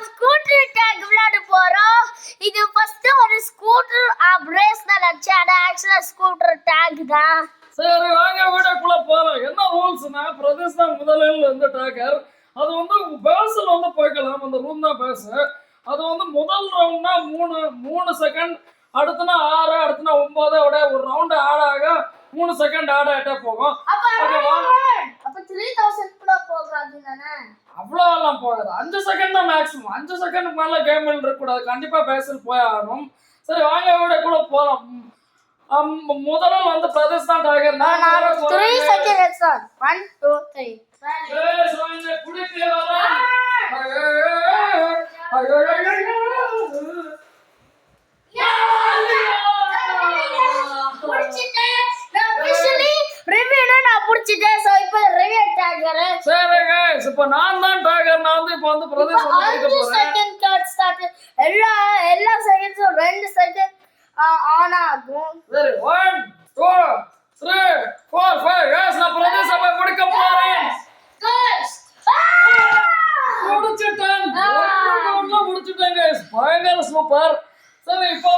Scooter take விளையாட போறோம். இது ஃபர்ஸ்ட் ஒரு ஸ்கூட்டர் ரேஸ் தான் நினைச்சேன். ஆனா ஆக்சுவலா ஸ்கூட்டர் டேக் தான். சரி வாங்க வீடியோக்குள்ள போறோம். என்ன ரூல்ஸ்னா பிரதேஷ் தான் முதலில் வந்து டேக்கர். அது வந்து பேஸ்ல வந்து போய்க்கலாம். அந்த ரூம் தான் பேஸ். அது வந்து முதல் ரவுண்ட்னா 3 செகண்ட், அடுத்துனா 6, அடுத்துனா 9, அப்படியே ஒரு ரவுண்ட் ஆக 3 செகண்ட் ஆகிட்டே போகும். அப்ப 3000 கூட போகாது தானே? அவ்வளோலாம் போகாது. 5 செகண்ட் தான் மேக்ஸிமம். 5 செகண்ட் மேல கேம் இருக்கக்கூடாது. கண்டிப்பா பேசல் போய் ஆகணும். சரி வாங்க வீடியோக்குள்ள போறோம். முதல்ல வந்து பிரதேஷ் தான் டைகர். நான் 3 செகண்ட்ஸ் தான். 1 2 3 ஏய் சோனே குடிக்கல வர. புடிச்சிட்டேன். நான் ஆபீஷியலி ரிவ்யூனா நான் புடிச்சிட்டேன். சோ இப்போ ரிவ்யூ டைகர். சரி गाइस இப்போ நான் தான் டைகர். நான் வந்து இப்போ வந்து பிரதேஷ் வந்து அடிக்க போறேன். 5 செகண்ட் கட் ஸ்டார்ட். எல்லா செகண்ட்ஸும் 2 செகண்ட் ஆன் ஆகும். சரி 1 2 3 4 5 गाइस நான் பிரதேஷ் அப்ப குடிக்க போறேன். गाइस முடிச்சிட்டேன். ஒண்ணு முடிச்சிட்டேன் गाइस. பயங்கர சூப்பர். சரி இப்போ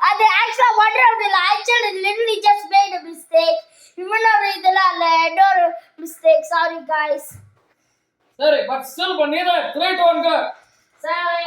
அது ஆக்சுவலா ஒன் ரவுண்ட் இல்ல. Actually literally just mat a mistake. இவனோட இதெல்லாம் இல்ல. என்னோட mistake. Sorry guys. சரி பட் ஸ்டில் பண்ணீதா 3 2 1 go. Sorry.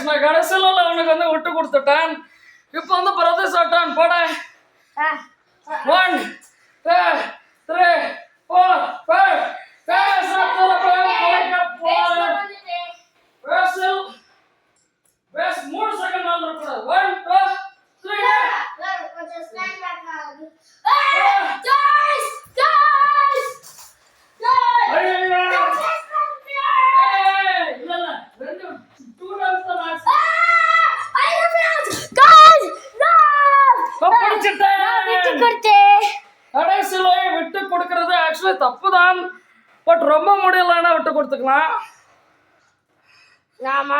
நான் கடைசியில அவனுக்கு வந்து விட்டு கொடுத்துட்டேன். இப்போ வந்து பிரதேஷ் ஆட்டான் போட. 1 2 3 4 5 Best 3 செகண்ட் ஆன் இருக்கணும். 1 2 3 Just stand back now. Guys! விட்டு கொடுக்கிறது ஆக்சுவலி தப்பு தான். பட் ரொம்ப முடியலன்னா விட்டு கொடுத்துக்கலாம்.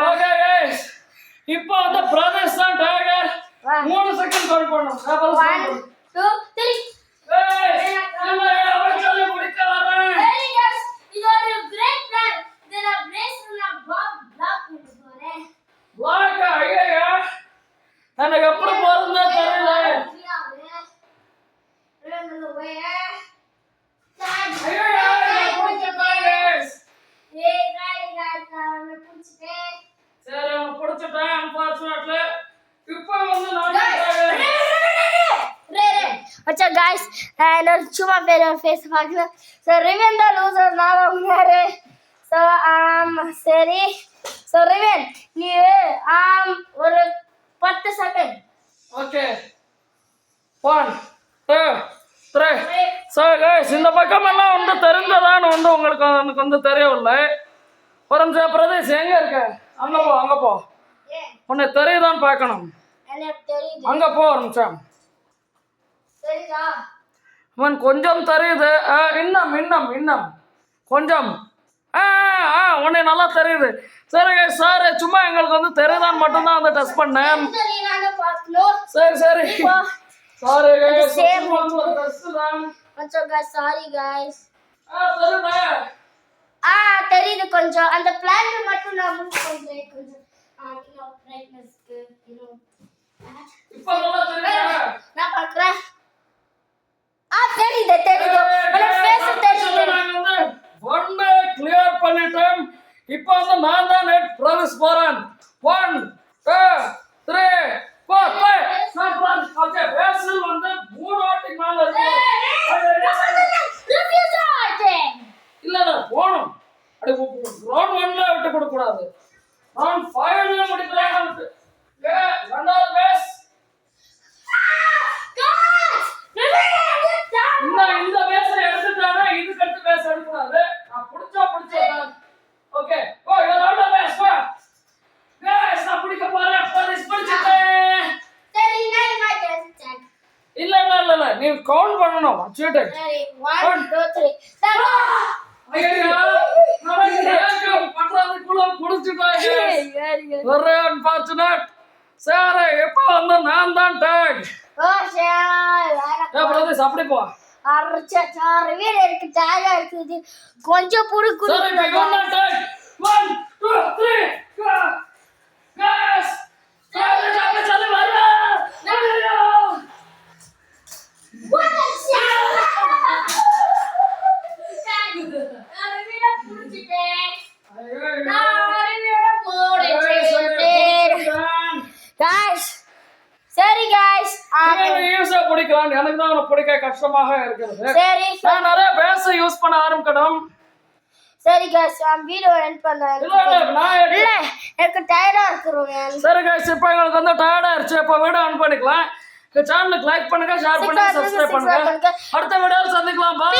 ஓகே गाइस இப்போ வந்து பிரதேஷ் தான் டைகர். 3 செகண்ட் கவுண்ட் பண்ணனும். 1 2 3 ஏய் நம்ம அவச்சல குடிக்க வரேன். Hey guys, இது ஒரு great plan. இதல பிரேஸ் நான் பிளாக் பண்ணுறேன். பிளாக் ஐயா எனக்கு எப்படி போறதுன்னு தெரியல. अच्छा गाइस நான் சும்மா ஃபேஸ் பார்க்கணும். சோ ரிவன் த லூசர் நான் உங்கare. சோ சரி. சோ ரிவன் நீ ஒரு 10 செகண்ட். ஓகே 1 2 3 சோ गाइस இந்த பக்கம் எல்லாம் வந்து தெரிஞ்சதான்னு வந்து உங்களுக்கு எனக்கு வந்து தெரியவில்லை. ஒரு நிமிஷம் பிரதேஷ் எங்க இருக்க? அங்க போ. உன்னை தெரியுதான்னு பார்க்கணும். எனக்கு தெரியுது. அங்க போ ஒரு நிமிஷம். சரிடா. அவன் கொஞ்சம் தெரியுது. இன்னும் கொஞ்சம் உன்னை நல்லா தெரியுது. சரி சார் சும்மா எங்களுக்கு வந்து தெரியுதான்னு மட்டும்தான் வந்து டெஸ்ட் பண்ணேன். சரி சாரி சாரி गाइस. தெரியுது கொஞ்சம். அந்த பிளான் மட்டும் நான் மூவ் பண்றேன் கொஞ்சம். பிரைட்னஸ்க்கு இப்போ நல்லா தெரியுதா? நான் பார்க்கறேன். தெரியுது. உன ஃபேஸ் தெரியுது. ஒண்ணே கிளியர் பண்ணிட்டேன். இப்போ வந்து நான் தான் நெட் பிரதேஷ் போறேன். 1 2 3 4 5 ஓகே பேசல் வந்து 3 வாட்டிக்கு மேல இருக்கு. இல்ல போணும். அடி ரவுண்ட் 1ல விட்டு கொடுக்க கூடாது. ரவுண்ட் 5ல முடிக்கலாம். நீ கவுண்ட் பண்ணணும் வச்சுட்டு சரி 1 2 3 ஐயா பண்றதுக்குள்ள புடிச்சிட்டாங்க ஒரு அன்பார்ச்சுனேட் சரி எப்ப வந்து நான் தான் டேக் ஓ சரி பிரதேஷ் அப்படி போ அரைச்சா ரிவீல் எனக்கு டேகா இருக்குது கொஞ்சம் புடி சரி குடி நான் தான் டேக் 1 2 3 गाइस चलो चलो चलो मारो சரி गाइस யூஸா பிடிக்கலாம் எனக்கு தான் அவனை பிடிக்க கஷ்டமாக இருக்குது சரி நான் நிறைய பேச யூஸ் பண்ண ஆரம்பிக்கணும் சரி गाइस நான் வீடியோ எண்ட் பண்ணேன் இல்ல எனக்கு டயர்டா இருக்குறேன் சரி गाइस இப்போ உங்களுக்கு வந்து டயர்டா இருந்துச்சு இப்போ வீடியோ ஆன் பண்ணிக்கலாம் இந்த சேனலுக்கு லைக் பண்ணுங்க ஷேர் பண்ணுங்க சப்ஸ்கிரைப் பண்ணுங்க அடுத்த வீடியோல சந்திக்கலாம் பை